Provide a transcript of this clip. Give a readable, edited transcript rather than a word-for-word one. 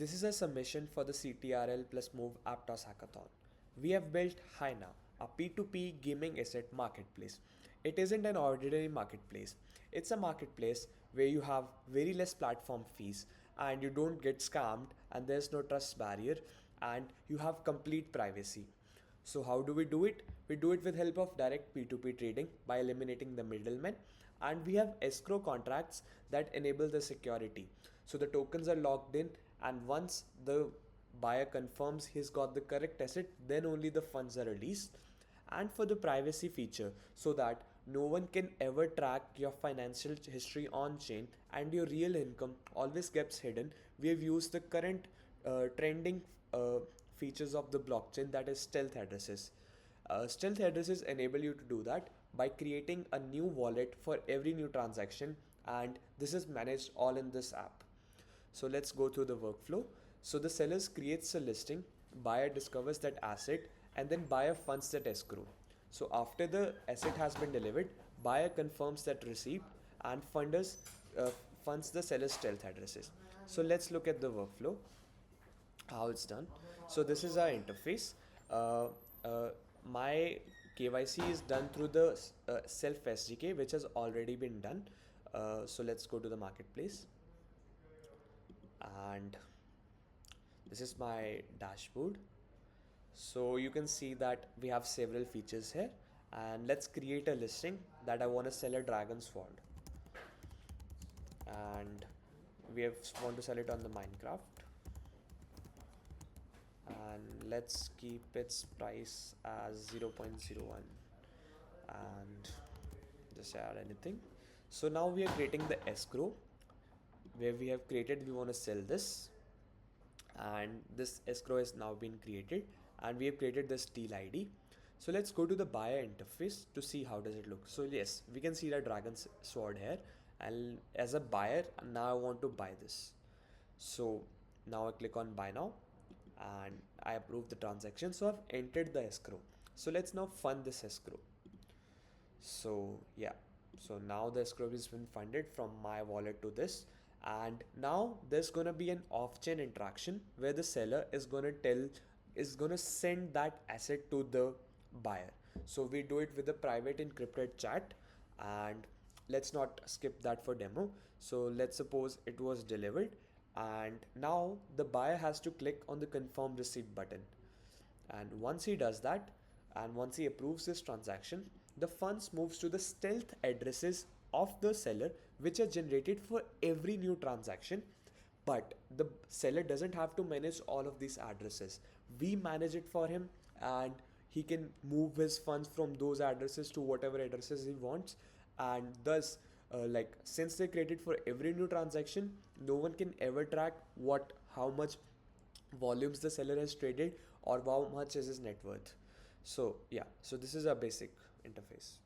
This is a submission for the CTRL plus Move Aptos hackathon. We have built Hyena, a P2P gaming asset marketplace. It isn't an ordinary marketplace. It's a marketplace where you have very less platform fees and you don't get scammed and there's no trust barrier and you have complete privacy. So how do we do it? We do it with help of direct P2P trading by eliminating the middlemen, and we have escrow contracts that enable the security. So the tokens are locked in, and once the buyer confirms he's got the correct asset, then only the funds are released. And for the privacy feature, so that no one can ever track your financial history on chain and your real income always gets hidden, we have used the current trending features of the blockchain, that is stealth addresses. Stealth addresses enable you to do that by creating a new wallet for every new transaction, and this is managed all in this app. So let's go through the workflow. So the sellers creates a listing, buyer discovers that asset, and then buyer funds that escrow. So after the asset has been delivered, buyer confirms that receipt and funders funds the seller's stealth addresses. So let's look at the workflow, how it's done. So this is our interface. Uh, my KYC is done through the self SDK, which has already been done. So let's go to the marketplace, and this is my dashboard. So you can see that we have several features here, and let's create a listing that I want to sell a dragon sword, and want to sell it on the Minecraft, and let's keep its price as 0.01 and just add anything. So now we are creating the escrow where we have created we want to sell this, and this escrow has now been created, and we have created this deal ID. So let's go to the buyer interface to see how does it look. So yes, we can see the dragon sword here, and as a buyer now I want to buy this. So now I click on buy now and I approve the transaction. So I've entered the escrow. So let's now fund this escrow. So yeah, so now the escrow has been funded from my wallet to this, and now there's gonna be an off-chain interaction where the seller is gonna send that asset to the buyer. So we do it with a private encrypted chat, and let's not skip that for demo. So let's suppose it was delivered, and now the buyer has to click on the confirm receipt button, and once he does that and once he approves this transaction, the funds moves to the stealth addresses of the seller, which are generated for every new transaction. But the seller doesn't have to manage all of these addresses, we manage it for him, and he can move his funds from those addresses to whatever addresses he wants. And thus like since they created for every new transaction, no one can ever track how much volumes the seller has traded or how much is his net worth. So yeah, so this is a basic interface.